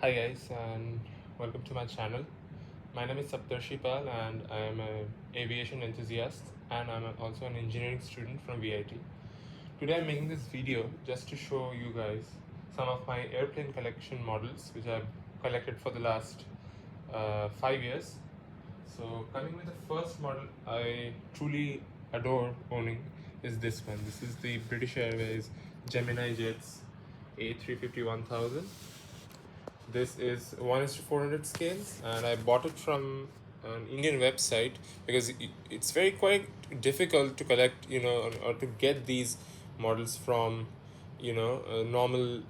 Hi guys, and welcome to my channel. My name is Saptarshi Pal and I am an aviation enthusiast and I'm also an engineering student from VIT. Today I'm making this video just to show you guys some of my airplane collection models which I've collected for the last 5 years. So coming with the first model I truly adore owning is this one. This is the British Airways Gemini Jets A350-1000. This is 1:400 scale, and I bought it from an Indian website because it's very quite difficult to collect, or to get these models from, normal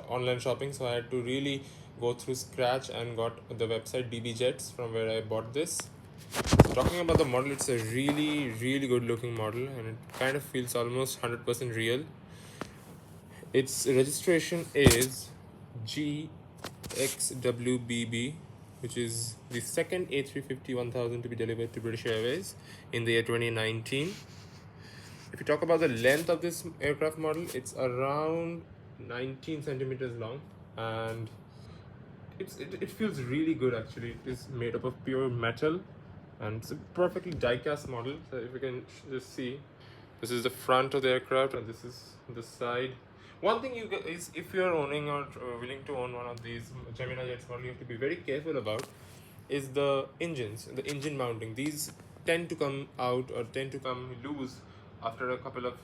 online shopping. So I had to really go through scratch and got the website DB Jets from where I bought this. So talking about the model, it's a really good looking model, and it kind of feels almost 100% real. Its registration is GXWBB, which is the second A350-1000 to be delivered to British Airways in the year 2019. If you talk about the length of this aircraft model, it's around 19 centimeters long, and it feels really good actually. It is made up of pure metal, and it's a perfectly die-cast model. So if you can just see, this is the front of the aircraft and this is the side. One thing is, if you are owning or willing to own one of these Gemini Jets model, you have to be very careful about is the engines, the engine mounting. These tend to come out or tend to come loose after a couple of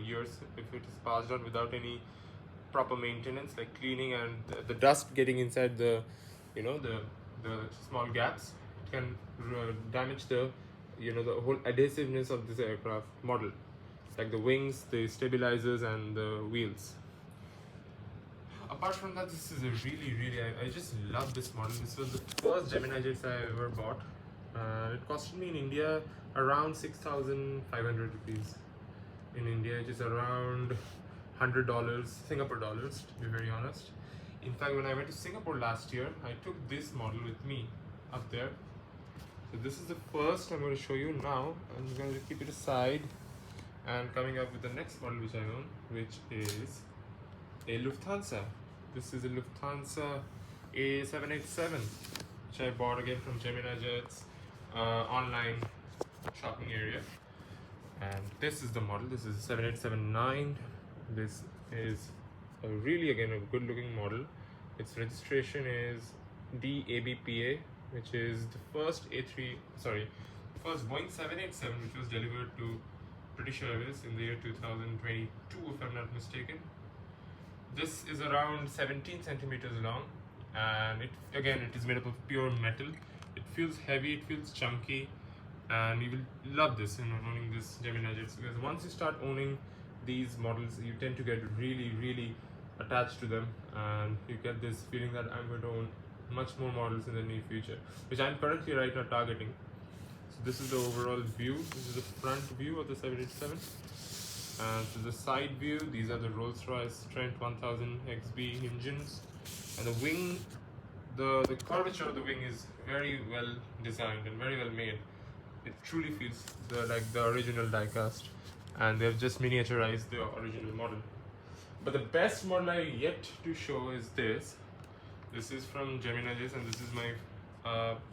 years if it is passed on without any proper maintenance like cleaning, and the dust getting inside the small gaps. It can damage the whole adhesiveness of this aircraft model, like the wings, the stabilizers, and the wheels. Apart from that, this is a I just love this model. This was the first Gemini Jets I ever bought. It costed me in India around 6,500 rupees. In India, it is around $100 Singapore dollars, to be very honest. In fact, when I went to Singapore last year, I took this model with me up there. So this is the first I'm going to show you now. I'm going to keep it aside and coming up with the next model which I own, which is a Lufthansa. This is a Lufthansa A787, which I bought again from Gemini Jets online shopping area. And this is the model. This is 7879. This is again a good looking model. Its registration is DABPA, which is the first first Boeing 787 which was delivered to British Airways in the year 2022, if I'm not mistaken. This is around 17 centimeters long, and it is made up of pure metal. It feels heavy, it feels chunky, and you will love this owning this Gemini Jets, because once you start owning these models, you tend to get really attached to them, and you get this feeling that I'm going to own much more models in the near future, which I'm currently right now targeting. So this is the overall view. This is the front view of the 787. And to the side view, these are the Rolls-Royce Trent 1000 XB engines, and the wing, the curvature of the wing is very well designed and very well made. It truly feels like the original die-cast, and they've just miniaturized the original model. But the best model I yet to show is this. This is from Gemini Jets, and this is my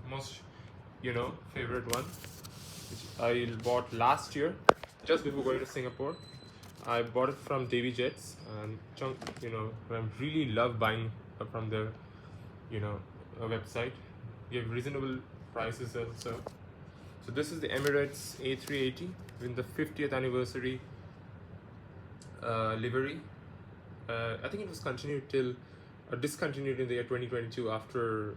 most favorite one, which I bought last year just before going to Singapore. I bought it from Davy Jets, and I really love buying from their website. You have reasonable prices also. So this is the Emirates A380 in the 50th anniversary livery. I think it was discontinued in the year 2022 after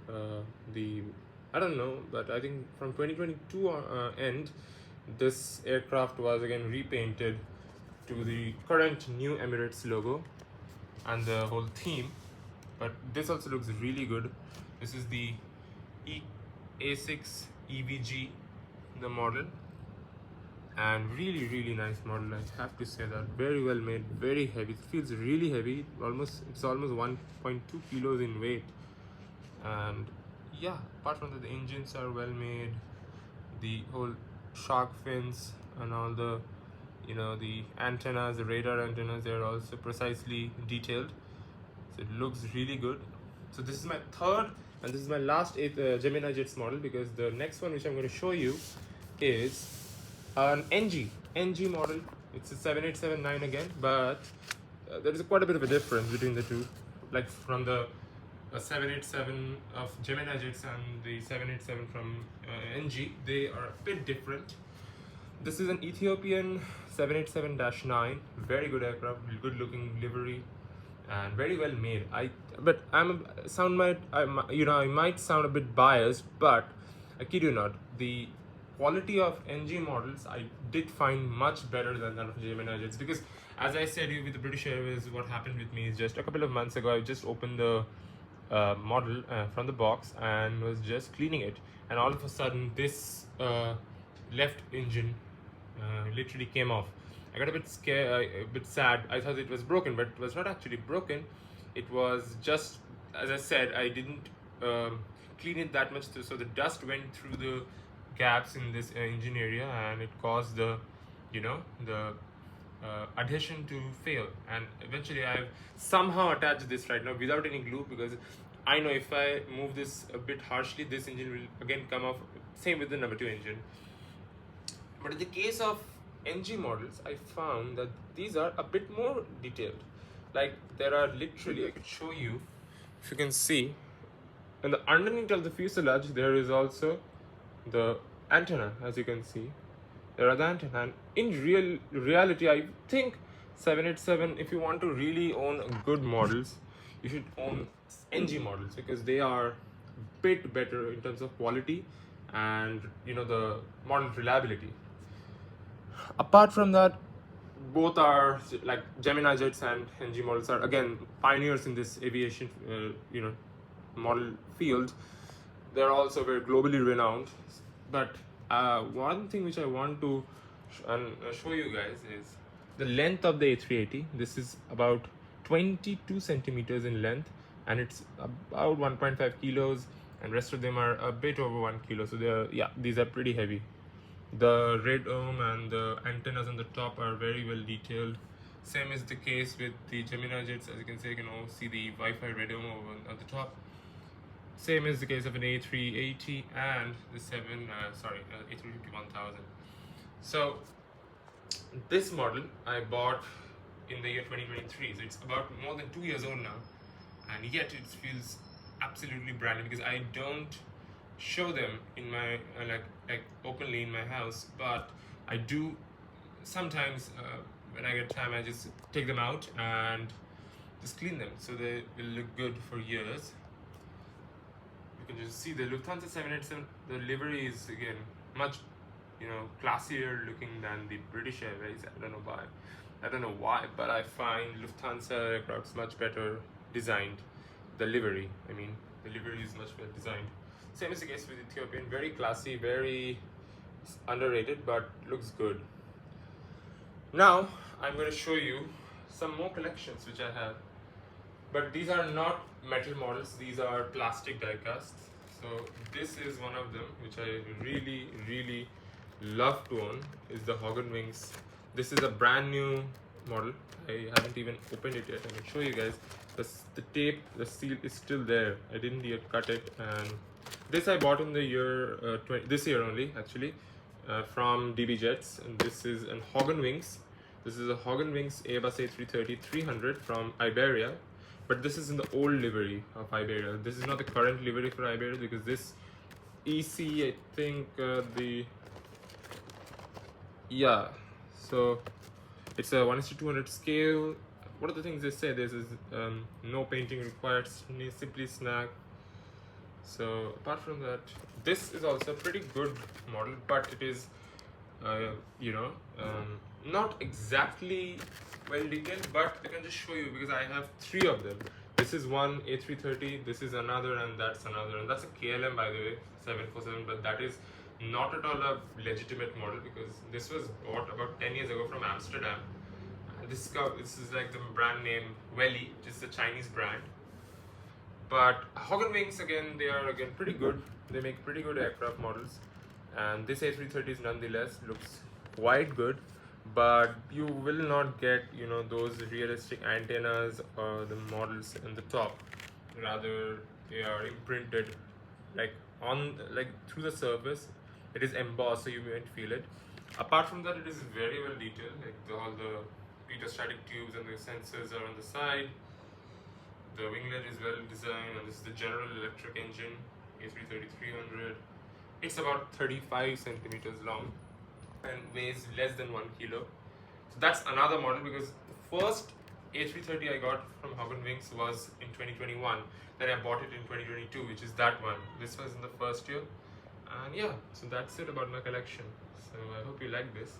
I don't know, but I think from 2022 end, this aircraft was again repainted to the current new Emirates logo and the whole theme. But this also looks really good. This is the A6 EVG, the model, and really nice model. I have to say that, very well made, very heavy. It feels really heavy. It's almost 1.2 kilos in weight. And yeah, apart from that, the engines are well made. The whole shark fins and all the the antennas, the radar antennas, they are also precisely detailed. So it looks really good. So this is my third and this is my last Gemini Jets model, because the next one which I'm going to show you is an NG model. It's a 7879 again, but there is quite a bit of a difference between the two. Like from the 787 of Gemini Jets and the 787 from NG, they are a bit different. This is an Ethiopian 787-9, very good aircraft, good looking livery, and very well made. I might sound a bit biased, but I kid you not, the quality of NG models I did find much better than that of Gemini Jets, because as I said with the British Airways, what happened with me is just a couple of months ago I just opened the model from the box and was just cleaning it, and all of a sudden this left engine literally came off. I got a bit scared, a bit sad. I thought it was broken, but it was not actually broken. It was just, as I said, I didn't clean it that much, so the dust went through the gaps in this engine area, and it caused the adhesion to fail. And eventually I've somehow attached this right now without any glue, because I know if I move this a bit harshly, this engine will again come off. Same with the number 2 engine. But in the case of NG models, I found that these are a bit more detailed. Like there are literally, I could show you, if you can see, in the underneath of the fuselage there is also the antenna. As you can see, there are the antenna. And in reality, I think 787, if you want to really own good models, you should own NG models, because they are a bit better in terms of quality and the model reliability. Apart from that, both are like Gemini Jets and NG models are again pioneers in this aviation model field. They're also very globally renowned. But one thing which I want to show you guys is the length of the A380. This is about 22 centimeters in length, and it's about 1.5 kilos, and rest of them are a bit over 1 kilo. So these are pretty heavy. The radome and the antennas on the top are very well detailed. Same is the case with the Gemini Jets. As you can see, you can all see the Wi-Fi radome over at the top. Same is the case of an A380 and the A350-1000. So this model I bought in the year 2023, so it's about more than 2 years old now, and yet it feels absolutely brand new, because I don't show them in my like openly in my house, but I do sometimes when I get time I just take them out and just clean them, so they will look good for years. You can just see the Lufthansa 787, the livery is again much classier looking than the British Airways. I don't know why, but I find Lufthansa aircrafts much better designed. The livery is much better designed. Same is the case with Ethiopian. Very classy, very underrated, but looks good. Now I'm going to show you some more collections which I have, but these are not metal models, these are plastic die casts. So this is one of them which I really love to own, is the Hogan Wings. This is a brand new model. I haven't even opened it yet. I can show you guys. The tape, the seal is still there. I didn't yet cut it, and this I bought in the year this year only actually, from DB Jets, and this is an Hogan Wings. This is a Hogan Wings Airbus A330-300 from Iberia, but this is in the old livery of Iberia. This is not the current livery for Iberia, because this EC, I think so it's a 1:200 scale. What are the things they say? This is no painting required, simply snag. So apart from that, this is also a pretty good model, but it is not exactly well detailed, but I can just show you because I have 3 of them. This is one A330, this is another, and that's another, and that's a KLM, by the way, 747, but that is not at all a legitimate model, because this was bought about 10 years ago from Amsterdam. And this is like the brand name Welly, which is a Chinese brand. But Hogan Wings, again, they are pretty good. They make pretty good aircraft models, and this A330 is nonetheless looks quite good. but you will not get, you know, those realistic antennas or the models in the top. Rather, they are imprinted like on, like through the surface. It is embossed, so you won't feel it. Apart from that, it is very well detailed. Like all the pitot-static tubes and the sensors are on the side. The winglet is well designed, and this is the General Electric engine, A330-300. It's about 35 centimeters long and weighs less than 1 kilo. So that's another model, because the first A330 I got from Hogan Wings was in 2021. Then I bought it in 2022, which is that one. This was in the first year. And yeah, so that's it about my collection. So I hope you like this.